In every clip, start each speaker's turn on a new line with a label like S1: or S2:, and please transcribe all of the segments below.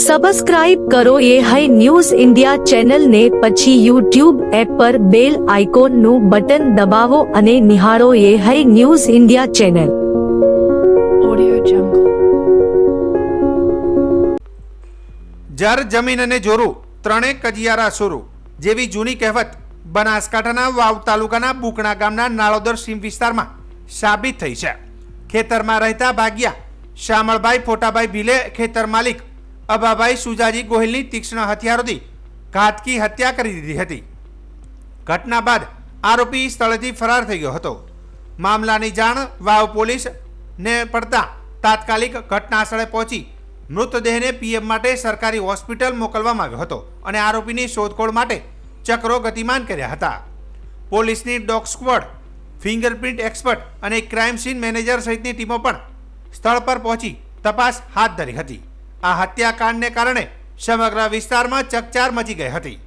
S1: Subscribe કરો એ hi news India ચેનલને, પછી યુટ્યુબ એપ પર બેલ આઇકોનનું બટન દબાવો અને નિહાળો એ hi news India channel.
S2: Audio Jungle.
S3: જર જમીન અને જોરું ત્રણે કજિયારા સોરું જેવી જૂની કહેવત બનાસકાંઠાના વાવ તાલુકાના બુકણા ગામના નાળોદર સીમ વિસ્તારમાં સાબિત થઈ છે. ખેતરમાં રહેતા ભાગ્યા શામળભાઈ ફોટાભાઈ ભીલે ખેતર માલિક અબાભાઈ સુજાજી ગોહિલની તીક્ષ્ણ હથિયારોથી ઘાતકી હત્યા કરી દીધી હતી. ઘટના બાદ આરોપી સ્થળેથી ફરાર થઈ ગયો હતો. મામલાની જાણ વાવ પોલીસને પડતા તાત્કાલિક ઘટના સ્થળે પહોંચી મૃતદેહને પીએમ માટે સરકારી હોસ્પિટલ મોકલવામાં આવ્યો હતો અને આરોપીની શોધખોળ માટે ચક્રો ગતિમાન કર્યા હતા. પોલીસની ડોગ સ્ક્વોડ, ફિંગરપ્રિન્ટ એક્સપર્ટ અને ક્રાઇમ સીન મેનેજર સહિતની ટીમો પણ સ્થળ પર પહોંચી તપાસ હાથ ધરી હતી. આ હત્યાકાંડને કારણે સમગ્ર વિસ્તારમાં ચકચાર મચી ગઈ હતી.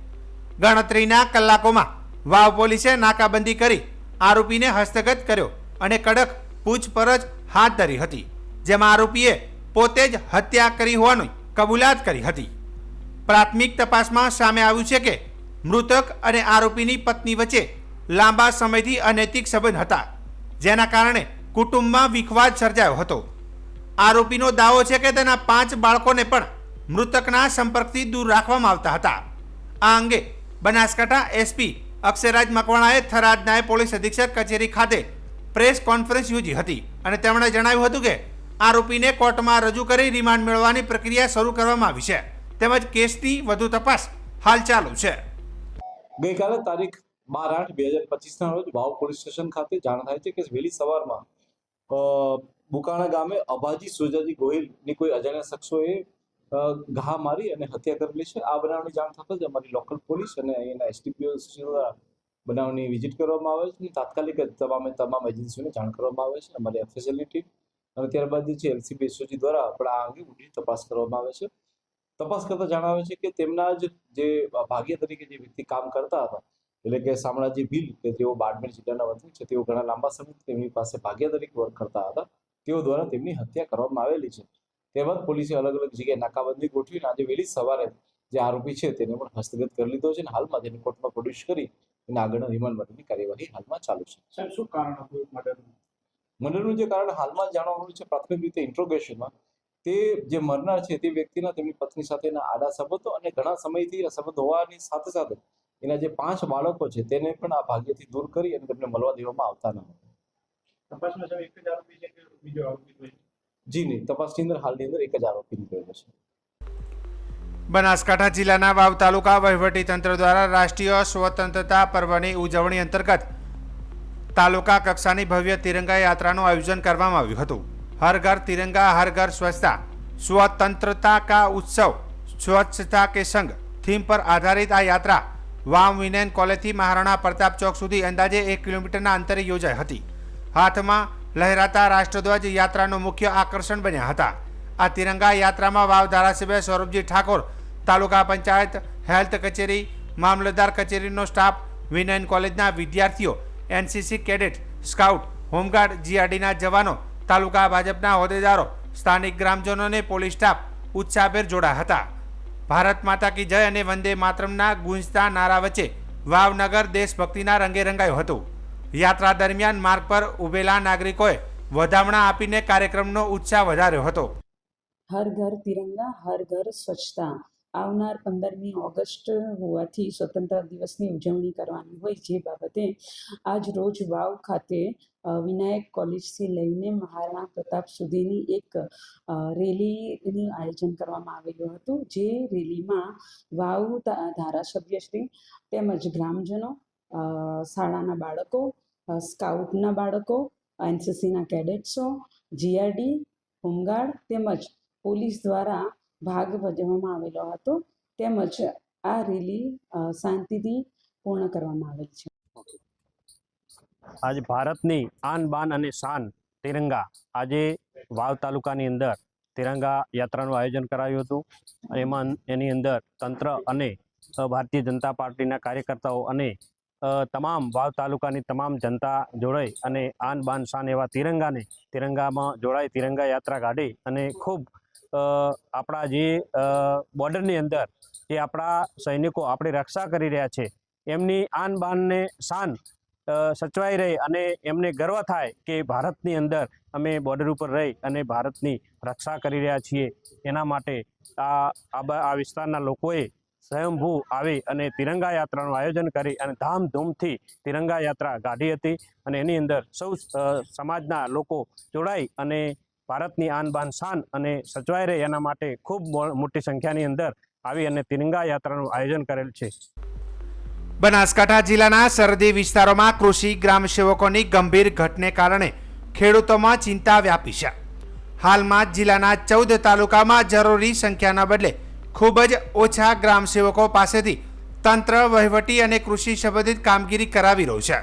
S3: ગણતરીના કલાકોમાં વાવ પોલીસે નાકાબંધી કરી આરોપીને હસ્તગત કર્યો અને કડક પૂછપરછ હાથ ધરી હતી, જેમાં આરોપીએ પોતે જ હત્યા કરી હોવાની કબૂલાત કરી હતી. પ્રાથમિક તપાસમાં સામે આવ્યું છે કે મૃતક અને આરોપીની પત્ની વચ્ચે લાંબા સમયથી અનૈતિક સંબંધ હતા, જેના કારણે કુટુંબમાં વિખવાદ સર્જાયો હતો. આરોપીનો દાવો છે કે તેના 5 બાળકોને પણ મૃતકના સંપર્કથી દૂર રાખવામાં આવતા હતા. આ અંગે બનાસકાંઠા એસપી અક્ષયરાજ મકવાણાએ થરાદ નાયબ પોલીસ અધિક્ષક કચેરી ખાતે પ્રેસ કોન્ફરન્સ યોજી હતી અને તેમણે જણાવ્યું હતું કે આરોપીને કોર્ટમાં રજૂ કરી રિમાન્ડ મેળવવાની પ્રક્રિયા શરૂ કરવામાં આવી છે, તેમજ કેસની વધુ તપાસ હાલ ચાલુ છે.
S4: ગઈકાલે તારીખ 12/8/2025 રોજ વાવ પોલીસ સ્ટેશન ખાતે જાણ થાય છે કે વહેલી સવારમાં બુકાણા ગામે અભાજી સુજાજી ગોહિલની કોઈ અજાણ્યા શખ્સોએ ઘા મારી અને હત્યા કરેલી છે. આ બનાવની જાણ થતાં જ અમારી લોકલ પોલીસ અને અહીંના એસડીપીઓ દ્વારા બનાવની વિઝિટ કરવામાં આવે છે. તાત્કાલિક તમામ એજન્સીઓને જાણ કરવામાં આવે છે. અમારી એફએસએલની ટીમ અને ત્યારબાદ જે છે એલસીબી એસઓજી દ્વારા પણ આ અંગે ઊંડી તપાસ કરવામાં આવે છે. તપાસ કરતા જણાવે છે કે તેમના જ જે ભાગ્ય તરીકે જે વ્યક્તિ કામ કરતા હતા, એટલે કે શામળાજી ભીલ, કે તેઓ બાડમેર જિલ્લાના વતની છે, તેઓ ઘણા લાંબા સમયથી તેમની પાસે ભાગ્ય તરીકે વર્ક કરતા હતા, તેઓ દ્વારા તેમની હત્યા કરવામાં આવેલી છે. ત્યારબાદ પોલીસે અલગ અલગ જગ્યાએ નાકાબંધી ગોઠવીને આજે વહેલી સવારે જે આરોપી છે તેને પણ હસ્તગત કરી લીધો છે અને હાલમાં તેને કોર્ટમાં પ્રોડ્યુસ કરી અને આગળના રિમાન્ડ માટેની કાર્યવાહી હાલમાં ચાલુ છે.
S5: સાહેબ, શું કારણ હતું
S4: મર્ડરનું જે કારણ હાલમાં જાણવા મળ્યું છે પ્રાથમિક રીતે ઇન્ટ્રોગેશનમાં, તે જે મરનાર છે તે વ્યક્તિના તેમની પત્ની સાથેના આડા સંબંધો અને ઘણા સમયથી આ સંબંધ હોવાની સાથે સાથે એના જે 5 બાળકો છે તેને પણ આ ભાગ્યથી દૂર કરી અને તેમને મળવા દેવામાં આવતા ન હતા.
S5: તપાસમાં સાહેબ એક જ આરોપી છે કે બીજો આરોપી કોઈ?
S4: જી નહીં, તપાસની અંદર હાલની અંદર એક જ આરોપી નીકળ્યો છે.
S3: બનાસકાંઠા જિલ્લાના વાવ તાલુકા વહીવટીતંત્ર દ્વારા રાષ્ટ્રીય સ્વતંત્રતા પર્વની ઉજવણી અંતર્ગત તાલુકા કક્ષાની ભવ્ય તિરંગા યાત્રાનું આયોજન કરવામાં આવ્યું હતું. હર ઘર તિરંગા હર ઘર સ્વચ્છતા, સ્વતંत्रता का उत्सव સ્વચ્છતા કે સંગ થીમ પર આધારિત આ યાત્રા વાવ વિનયન કોલેજથી મહારાણા પ્રતાપ ચોક સુધી અંદાજે 1 કિલોમીટરના અંતરે યોજાઈ હતી. હાથમાં લહેરાતા રાષ્ટ્રધ્વજ યાત્રાનું મુખ્ય આકર્ષણ બન્યા હતા. આ તિરંગા યાત્રામાં વાવ ધારાસભ્ય સૌરભજી ઠાકોર, તાલુકા પંચાયત, હેલ્થ કચેરી, મામલતદાર કચેરીનો સ્ટાફ, વિનયન કોલેજના વિદ્યાર્થીઓ, એનસીસી કેડેટ, સ્કાઉટ, હોમગાર્ડ, જીઆરડીના જવાનો, તાલુકા ભાજપના હોદ્દેદારો, સ્થાનિક ગ્રામજનોને પોલીસ સ્ટાફ ઉત્સાહભેર જોડાયા હતા. ભારત માતા કી જય અને વંદે માતરમના ગુંજતા નારા વચ્ચે વાવનગર દેશભક્તિના રંગે રંગાયું હતું. યાત્રા દરમિયાન માર્ગ પર ઉભેલા નાગરિકોએ વધામણા આપીને કાર્યક્રમનો ઉત્સાહ વધાર્યો હતો.
S6: હર ઘર તિરંગા હર ઘર સ્વચ્છતા. આવનાર 15મી ઓગસ્ટ હોવાથી સ્વતંત્ર દિવસની ઉજવણી કરવાની હોય, જે બાબતે આજ રોજ વાવ ખાતે વિનાયક કોલેજથી લઈને મહારાણા પ્રતાપ સુધીની એક રેલીનું આયોજન કરવામાં આવેલું હતું. જે રેલીમાં વાવ ધારાસભ્યશ્રી તેમજ ગ્રામજનો, શાળાના બાળકો, સ્કાઉટના બાળકો, એનસીસીના કેડેટ્સો, જીઆરડી, હોમગાર્ડ તેમજ પોલીસ દ્વારા ભાગ ભજવવામાં આવેલો હતો. તેમજ આ રેલી શાંતિથી પૂર્ણ કરવામાં આવેલ છે.
S7: આજ ભારતની આન બાન અને શાન તિરંગા, આજે વાવ તાલુકાની અંદર તિરંગા યાત્રાનું આયોજન કરાયું હતું. એની અંદર તંત્ર અને ભારતીય જનતા પાર્ટીના કાર્યકર્તાઓ અને તમામ વાવ તાલુકાની તમામ જનતા જોડાઈ અને આન બાન શાન એવા તિરંગામાં જોડાઈ તિરંગા યાત્રા કાઢી અને ખૂબ આપણા જે બોર્ડરની અંદર જે આપણા સૈનિકો આપણી રક્ષા કરી રહ્યા છે એમની આન બાનને શાન સચવાઈ રહે અને એમને ગર્વ થાય કે ભારતની અંદર અમે બોર્ડર ઉપર રહી અને ભારતની રક્ષા કરી રહ્યા છીએ. એના માટે આ વિસ્તારના લોકોએ સ્વયંભૂ આવી અને તિરંગા યાત્રાનું આયોજન કરી અને ધામધૂમથી તિરંગા યાત્રા કાઢી હતી અને એની અંદર સૌ સમાજના લોકો જોડાઈ અને ભારતની આન બાન શાન અને સચવાઈ રહે એના માટે ખૂબ મોટી સંખ્યાની અંદર આવી અને તિરંગા યાત્રાનું આયોજન કરેલ છે.
S3: બનાસકાંઠા જિલ્લાના સરહદી વિસ્તારોમાં કૃષિ ગ્રામ સેવકોની ગંભીર ઘટને કારણે ખેડૂતોમાં ચિંતા વ્યાપી છે. હાલમાં જિલ્લાના 14 તાલુકામાં જરૂરી સંખ્યાના બદલે ખૂબ જ ઓછા ગ્રામ સેવકો પાસેથી તંત્ર વહીવટી અને કૃષિ સંબંધિત કામગીરી કરાવી રહ્યું છે.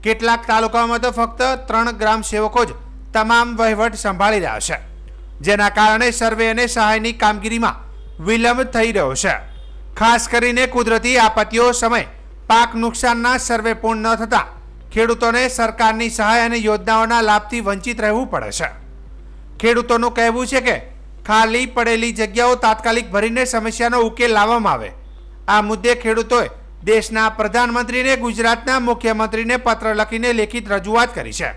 S3: કેટલાક તાલુકાઓમાં તો ફક્ત 3 ગ્રામ સેવકો જ તમામ વહીવટ સંભાળી રહ્યા છે, જેના કારણે સર્વે અને સહાયની કામગીરીમાં વિલંબ થઈ રહ્યો છે. ખાસ કરીને કુદરતી આપત્તિઓ સમયે પાક નુકસાનના સર્વે પૂર્ણ ન થતાં ખેડૂતોને સરકારની સહાય અને યોજનાઓના લાભથી વંચિત રહેવું પડે છે. ખેડૂતોનું કહેવું છે કે ખાલી પડેલી જગ્યાઓ તાત્કાલિક ભરીને સમસ્યાનો ઉકેલ લાવવામાં આવે. આ મુદ્દે ખેડૂતોએ દેશના પ્રધાનમંત્રીને ગુજરાતના મુખ્યમંત્રીને પત્ર લખીને લેખિત રજૂઆત કરી છે.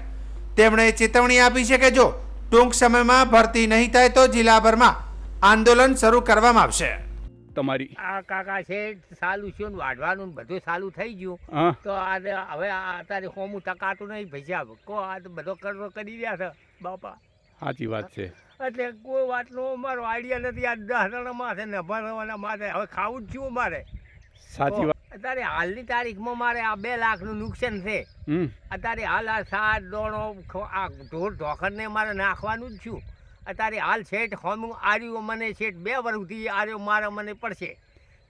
S3: તેમણે ચેતવણી આપી છે કે જો ટૂંક સમયમાં ભરતી નહીં થાય તો જિલ્લાભરમાં આંદોલન શરૂ કરવામાં આવશે.
S8: તમારી
S9: આ કાકા છે સાલું છે ને વાઢવાનું બધું સાલું થઈ ગયું તો હવે અત્યારે હોમું ટકાતું નહીં ભૈયા કો આ બધો કરવો કરી રહ્યા છે બાપા.
S8: સાચી વાત છે.
S9: એટલે કોઈ વાતનો અમારો આઈડિયા નથી. આ 10 જણામાં છે ને ભરવાના મારે હવે ખાવું જ છું મારે.
S8: સાચી વાત.
S9: અત્યારે હાલની તારીખમાં મારે આ 2 લાખનું નુકસાન છે. અત્યારે હાલ આ સાત દોણો આ ઢોર ઢોકરને મારે નાખવાનું જ છું. અત્યારે હાલ શેઠ હોમું આર્યું મને શેઠ 2 વર્ષથી આર્યો મારે મને પડશે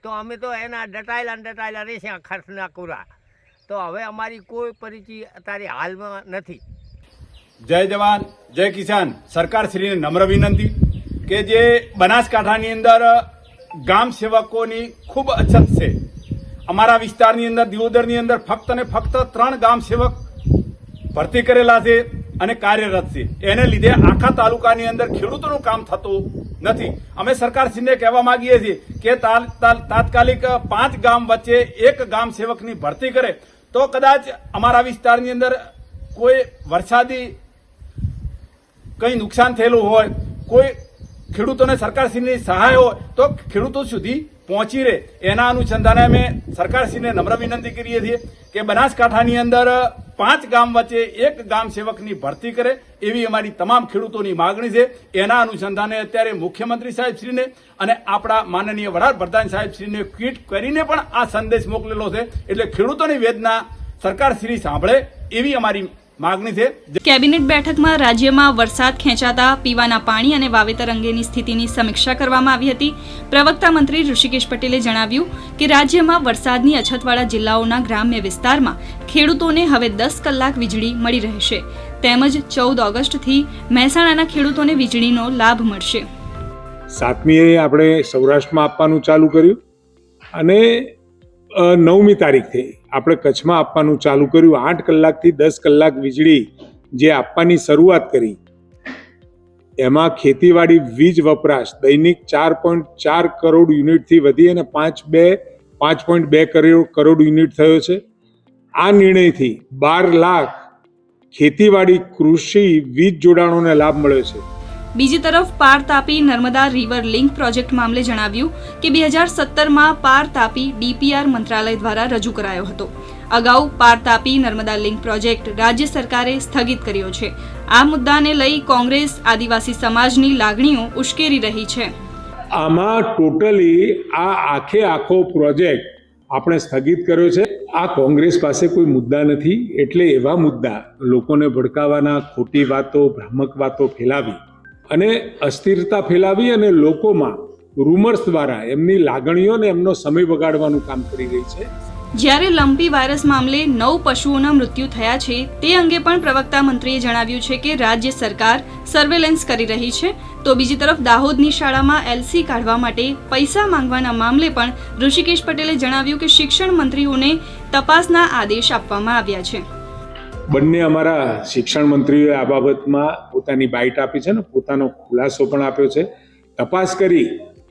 S9: તો અમે તો એના ડટાયેલા રહેશે ખર્ચના કુરા. તો હવે અમારી કોઈ પરિચય અત્યારે હાલમાં નથી.
S8: જય જવાન જય કિસાન. સરકારશ્રીને નમ્ર વિનંતી કે જે બનાસકાંઠાની અંદર ગામ સેવકોની ખૂબ અછત છે. અમારા વિસ્તારની અંદર દિયોદરની અંદર ફક્ત ને ફક્ત 3 ગામ સેવક ભરતી કરેલા છે અને કાર્યરત છે. એને લીધે આખા તાલુકાની અંદર ખેડૂતોનું કામ થતું નથી. અમે સરકારશ્રીને કહેવા માંગીએ છીએ કે તાત્કાલિક 5 ગામ વચ્ચે 1 ગામ સેવકની ભરતી કરે તો કદાચ અમારા વિસ્તારની અંદર કોઈ વરસાદી કંઈ નુકસાન થયેલું હોય, કોઈ ખેડૂતોને સરકારશ્રીની સહાય હોય તો ખેડૂતો સુધી પહોંચી રહે. એના અનુસંધાને અમે સરકારશ્રીને નમ્ર વિનંતી કરીએ છીએ કે બનાસકાંઠાની અંદર 5 ગામ વચ્ચે 1 ગામ સેવકની ભરતી કરે એવી અમારી તમામ ખેડૂતોની માગણી છે. એના અનુસંધાને અત્યારે મુખ્યમંત્રી સાહેબશ્રીને અને આપણા માનનીય વડાપ્રધાન સાહેબશ્રીને ટ્વીટ કરીને પણ આ સંદેશ મોકલેલો છે. એટલે ખેડૂતોની વેદના સરકારશ્રી સાંભળે એવી અમારી માગણી છે.
S10: કેબિનેટ બેઠકમાં રાજ્યમાં વરસાદ ખેંચાતા પીવાના પાણી અને વાવેતર અંગેની સ્થિતિની સમીક્ષા કરવામાં આવી હતી. પ્રવક્તા મંત્રી ઋષિકેશ પટેલે જણાવ્યું કે રાજ્યમાં વરસાદની અછતવાળા જિલ્લાઓના ગ્રામ્ય વિસ્તારમાં ખેડૂતોને હવે 10 કલાક વીજળી મળી રહેશે. તેમજ 14 ઓગસ્ટથી મહેસાણાના ખેડૂતોને વીજળીનો લાભ મળશે.
S11: 7મીએ આપણે સૌરાષ્ટ્રમાં આપવાનું ચાલુ કર્યું અને 9મી તારીખથી આપણે કચ્છમાં આપવાનું ચાલુ કર્યું. 8 કલાકથી 10 કલાક વીજળી જે આપવાની શરૂઆત કરી એમાં ખેતીવાડી વીજ વપરાશ દૈનિક 4.4 કરોડ યુનિટથી વધી અને 5.2 કરોડ યુનિટ થયો છે. આ નિર્ણયથી 12 લાખ ખેતીવાડી કૃષિ વીજ જોડાણોને લાભ મળ્યો છે.
S10: બીજી તરફ પાર Tapi Narmada river link project મામલે જણાવ્યું કે 2017માં પાર તાપી DPR મંત્રાલય દ્વારા રજૂ કરાયો હતો. અગાઉ પાર તાપી નર્મદા લિંક પ્રોજેક્ટ રાજ્ય સરકારે સ્થગિત કર્યો છે. આ મુદ્દાને લઈ કોંગ્રેસ આદિવાસી સમાજની લાગણીઓ ઉશ્કેરી રહી છે.
S11: આમાં ટોટલી આખો પ્રોજેક્ટ આપણે સ્થગિત કર્યો છે. આ કોંગ્રેસ પાસે કોઈ મુદ્દા નથી. એટલે એવા મુદ્દા લોકોને ભડકાવાના, ખોટી વાતો, ભ્રામક વાતો ફેલાવી અને અસ્થિરતા ફેલાવી અને લોકોમાં રૂમર્સ દ્વારા એમની લાગણીઓ અને એમનો સમય બગાડવાનું કામ કરી રહી છે.
S10: જ્યારે લંપી વાયરસ મામલે 9 પશુઓના મૃત્યુ થયા છે તે અંગે પણ પ્રવક્તા મંત્રીએ જણાવ્યું છે કે રાજ્ય સરકાર સર્વેલન્સ કરી રહી છે. તો બીજી તરફ દાહોદની શાળામાં LC કાઢવા માટે પૈસા માંગવાના મામલે પણ ઋષિકેશ પટેલે જણાવ્યું કે શિક્ષણ મંત્રીઓને તપાસના આદેશ આપવામાં આવ્યા છે.
S11: બંને અમારા શિક્ષણ મંત્રીઓએ આ બાબતમાં પોતાની બાઇટ આપી છે ને પોતાનો ખુલાસો પણ આપ્યો છે તપાસ કરી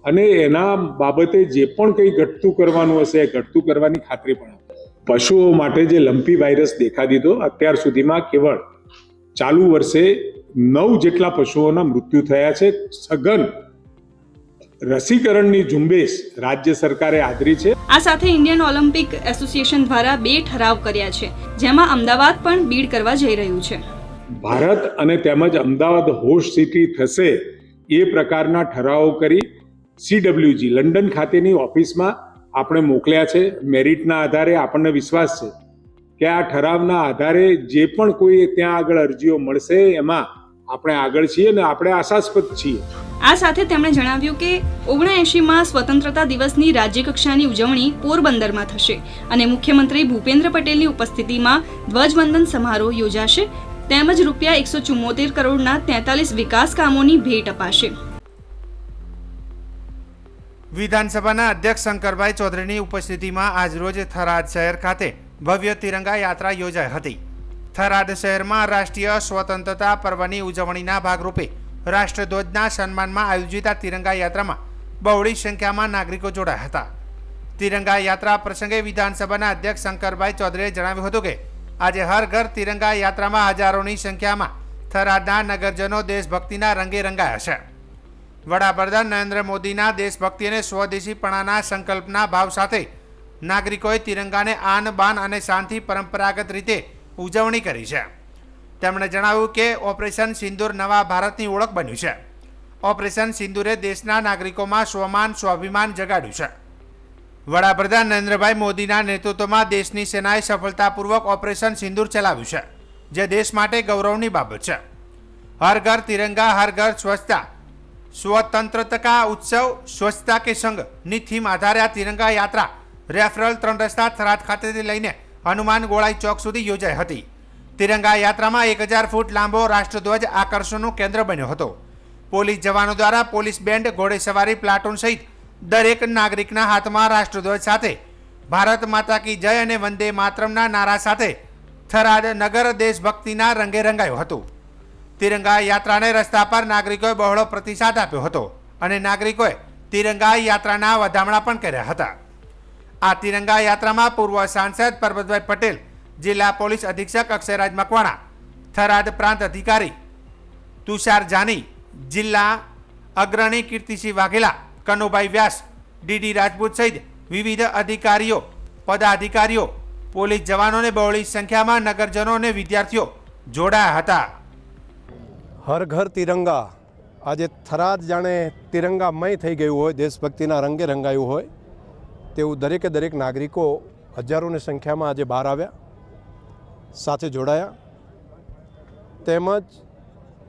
S11: અને એના બાબતે જે પણ કંઈ ઘટતું કરવાનું હશે એ ઘટતું કરવાની ખાતરી પણ આપે. પશુઓ માટે જે લંપી વાયરસ દેખા દીધો, અત્યાર સુધીમાં કેવળ ચાલુ વર્ષે 9 જેટલા પશુઓના મૃત્યુ થયા છે. સઘન રસીકરણની ઝુંબેશ રાજ્ય સરકારે આદરી છે.
S10: આ સાથે ઇન્ડિયન ઓલિમ્પિક એસોસિએશન દ્વારા 2 ઠરાવ કર્યા છે, જેમાં અમદાવાદ પણ બીડ કરવા જઈ રહ્યું છે.
S11: ભારત અને તેમજ અમદાવાદ હોસ્ટ સિટી થશે એ પ્રકારના ઠરાવો કરી CWG લંડન ખાતેની ઓફિસમાં આપણે મોકલ્યા છે. મેરિટના આધારે આપણને વિશ્વાસ છે કે આ ઠરાવના આધારે જે પણ કોઈ ત્યાં આગળ અરજીઓ મળશે એમાં આપણે આગળ છીએ અને આપણે આશાસ્પદ છીએ.
S10: આ સાથે તેમણે જણાવ્યું કે 79માં સ્વતંત્રતા દિવસની રાજ્યકક્ષાની ઉજવણી પોરબંદરમાં થશે અને મુખ્યમંત્રી ભૂપેન્દ્ર પટેલની ઉપસ્થિતિમાં ધ્વજવંદન સમારોહ યોજાશે તેમજ ₹174 કરોડના 43 વિકાસ કામોની ભેટ અપાશે.
S3: વિધાનસભાના અધ્યક્ષ શંકરભાઈ ચૌધરીની ઉપસ્થિતિમાં આજરોજ થરાદ શહેર ખાતે ભવ્ય તિરંગા યાત્રા યોજાઈ હતી. થરાદ શહેરમાં રાષ્ટ્રીય સ્વતંત્રતા પર્વની ઉજવણીના ભાગરૂપે રાષ્ટ્રધ્વજના સન્માનમાં આયોજિત આ તિરંગા યાત્રામાં બહોળી સંખ્યામાં નાગરિકો જોડાયા હતા. તિરંગા યાત્રા પ્રસંગે વિધાનસભાના અધ્યક્ષ શંકરભાઈ ચૌધરીએ જણાવ્યું હતું કે આજે હર ઘર તિરંગા યાત્રામાં હજારોની સંખ્યામાં થરાદના નગરજનો દેશભક્તિના રંગે રંગાયા છે. વડાપ્રધાન નરેન્દ્ર મોદીના દેશભક્તિ અને સ્વદેશીપણાના સંકલ્પના ભાવ સાથે નાગરિકોએ તિરંગાને આન બાન અને શાનથી પરંપરાગત રીતે ઉજવણી કરી છે. તેમણે જણાવ્યું કે ઓપરેશન સિંદૂર નવા ભારતની ઓળખ બન્યું છે. ઓપરેશન સિંદૂરે દેશના નાગરિકોમાં સ્વમાન સ્વાભિમાન જગાડ્યું છે. વડાપ્રધાન નરેન્દ્રભાઈ મોદીના નેતૃત્વમાં દેશની સેનાએ સફળતાપૂર્વક ઓપરેશન સિંદૂર ચલાવ્યું છે, જે દેશ માટે ગૌરવની બાબત છે. હર ઘર તિરંગા હર ઘર સ્વચ્છતા स्वतंत्रता का उत्सव स्वच्छता के संग ની થીમ આધારે આ તિરંગા યાત્રા રેફરલ 3 રસ્તા થરાદ ખાતેથી લઈને હનુમાન ગોળાઈ ચોક સુધી યોજાઈ હતી. તિરંગા યાત્રામાં 1000 ફૂટ લાંબો રાષ્ટ્રધ્વજ આકર્ષણનું કેન્દ્ર બન્યો હતો. પોલીસ જવાનો દ્વારા પોલીસ બેન્ડ, ઘોડેસવારી પ્લાટૂન સહિત દરેક નાગરિકના હાથમાં રાષ્ટ્રધ્વજ સાથે ભારત માતા કી જય અને વંદે માતરમના નારા સાથે થરાદ નગર દેશભક્તિના રંગે રંગાયું હતું. તિરંગા યાત્રાને રસ્તા પર નાગરિકોએ બહોળો પ્રતિસાદ આપ્યો હતો અને નાગરિકોએ તિરંગા યાત્રાના વધામણા પણ કર્યા હતા. આ તિરંગા યાત્રામાં પૂર્વ સાંસદ પરબતભાઈ પટેલ, જિલ્લા પોલીસ અધિક્ષક અક્ષયરાજ મકવાણા, થરાદ પ્રાંત અધિકારી તુષાર જાની, જિલ્લા અગ્રણી કીર્તિસિંહ વાઘેલા, કનુભાઈ વ્યાસ, ડીડી રાજપૂત સહિત વિવિધ અધિકારીઓ, પદાધિકારીઓ, પોલીસ જવાનો અને બહોળી સંખ્યામાં નગરજનો અને વિદ્યાર્થીઓ જોડાયા હતા.
S12: હર ઘર તિરંગા આજે થરાદ જાણે તિરંગામય થઈ ગયું હોય, દેશભક્તિના રંગે રંગાયું હોય તેવું દરેકે દરેક નાગરિકો હજારોની સંખ્યામાં આજે બહાર આવ્યા, સાથે જોડાયા. તેમજ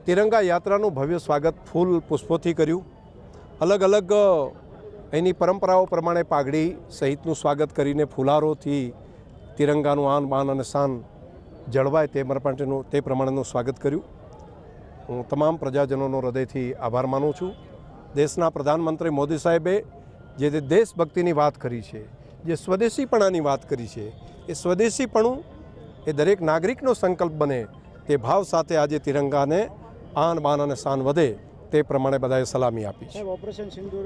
S12: તિરંગા યાત્રાનું ભવ્ય સ્વાગત ફૂલ પુષ્પોથી કર્યું. અલગ અલગ એની પરંપરાઓ પ્રમાણે પાઘડી સહિતનું સ્વાગત કરીને ફુલારોથી તિરંગાનું આન બાન અને શાન જળવાય તે પ્રમાણેનું સ્વાગત કર્યું. હું તમામ પ્રજાજનોનો હૃદયથી આભાર માનું છું. દેશના પ્રધાનમંત્રી મોદી સાહેબે જે દેશભક્તિની વાત કરી છે, જે સ્વદેશીપણાની વાત કરી છે, એ સ્વદેશીપણું એ દરેક નાગરિકનો સંકલ્પ બને તે ભાવ સાથે આજે તિરંગાને આન બાન અને શાન વધે તે પ્રમાણે બધાએ સલામી આપી છે.
S5: ઓપરેશન સિંદૂર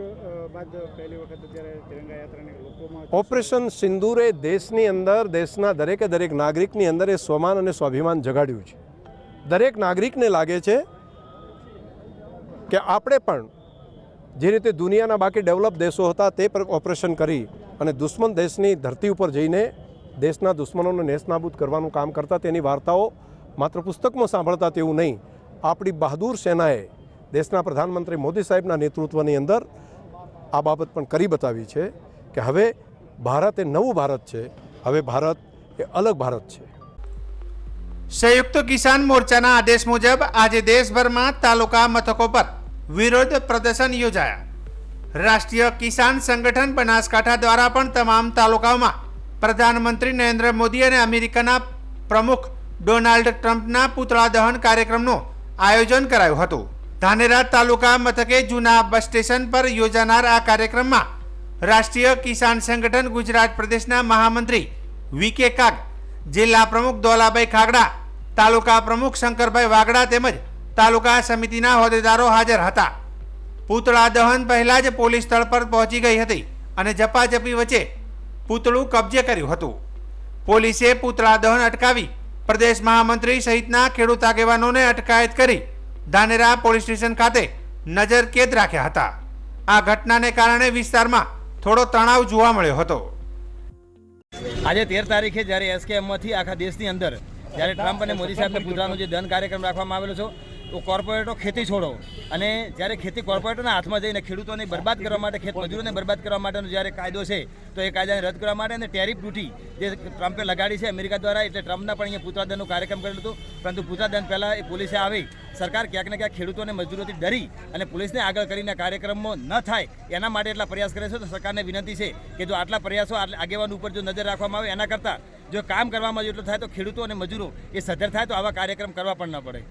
S5: બાદ પહેલી વખત અત્યારે તિરંગા યાત્રાને લોકોમાં
S12: ઓપરેશન સિંદૂરે દેશની અંદર દેશના દરેકે દરેક નાગરિકની અંદર એ સ્વમાન અને સ્વાભિમાન જગાડ્યું છે. દરેક નાગરિકને લાગે છે કે આપણે પણ જે રીતે દુનિયાના બાકી ડેવલપ દેશો હતા તે પર ઓપરેશન કરી અને દુશ્મન દેશની ધરતી ઉપર જઈને દેશના દુશ્મનોને નેસ્તનાબૂદ કરવાનું કામ કરતા તેની વાર્તાઓ માત્ર પુસ્તકમાં સાંભળતા તેવું નહીં, આપણી બહાદુર સેનાએ દેશના પ્રધાનમંત્રી મોદી સાહેબના નેતૃત્વની અંદર આ બાબત પણ કરી બતાવી છે કે હવે ભારત એ નવું ભારત છે, હવે ભારત એ અલગ ભારત છે.
S3: સંયુક્ત કિસાન મોરચાના આદેશ મુજબ આજે દેશભરમાં તાલુકા મથકો પર વિરોધ પ્રદર્શન યોજાયા. રાષ્ટ્રીય કિસાન સંગઠન બનાસકાંઠા દ્વારા પણ તમામ તાલુકાઓમાં પ્રધાનમંત્રી નરેન્દ્ર મોદી અને અમેરિકાના પ્રમુખ ડોનાલ્ડ ટ્રમ્પના પુતળા દહન કાર્યક્રમનું આયોજન કરાયું હતું. ધાનેરા તાલુકા મથકે જૂના બસ સ્ટેશન પર યોજાનાર આ કાર્યક્રમમાં રાષ્ટ્રીય કિસાન સંગઠન ગુજરાત પ્રદેશના મહામંત્રી વીકે કાગ, જિલ્લા પ્રમુખ દોલાભાઈ ખાગડા, તાલુકા પ્રમુખ શંકરભાઈ વાગડા તેમજ તાલુકા સમિતિના હોદ્દેદારો હાજર હતા. પૂતળા દહન પહેલા જ પોલીસ સ્થળ પર પહોંચી ગઈ હતી અને ઝપાઝપી વચ્ચે પૂતળું કબજે કર્યું હતું. પોલીસે પૂતળા દહન અટકાવી પ્રદેશ મહામંત્રી સહિતના ખેડૂત આગેવાનોને અટકાયત કરી ધાનેરા પોલીસ સ્ટેશન ખાતે નજર કેદ રાખ્યા હતા. આ ઘટનાને કારણે વિસ્તારમાં થોડો તણાવ જોવા મળ્યો હતો.
S13: આજે 13 તારીખે જ્યારે એસકેએમમાંથી આખા દેશની અંદર જ્યારે ટ્રમ્પ અને મોદી સાહેબને પૂતળાનો જે દહન કાર્યક્રમ રાખવામાં આવેલો છે, તો કોર્પોરેટો ખેતી છોડો અને જ્યારે ખેતી કોર્પોરેટોના હાથમાં જઈને ખેડૂતોને બરબાદ કરવા માટે, ખેત મજૂરોને બરબાદ કરવા માટેનો જ્યારે કાયદો છે, તો એ કાયદાને રદ કરવા માટે અને ટેરિફ ડ્યુટી જે ટ્રમ્પે લગાડી છે અમેરિકા દ્વારા, એટલે ટ્રમ્પના પણ અહીંયા પૂતળા દહનનો કાર્યક્રમ કરેલો હતો. પરંતુ પૂતળા દહન પહેલાં એ પોલીસે આવી સરકાર ક્યાંક ને ક્યાંક ખેડૂતોને મજૂરોથી ડરી અને પોલીસને આગળ કરીને કાર્યક્રમો ન થાય એના માટે એટલા પ્રયાસ કરે છે. તો સરકારને વિનંતી છે કે જો આટલા પ્રયાસો આગેવાનો ઉપર જો નજર રાખવામાં આવે, એના કરતાં જો કામ કરવામાં જેટલું થાય તો ખેડૂતો અને મજૂરો એ સદ્ધર થાય તો આવા કાર્યક્રમ કરવા પણ ન પડે.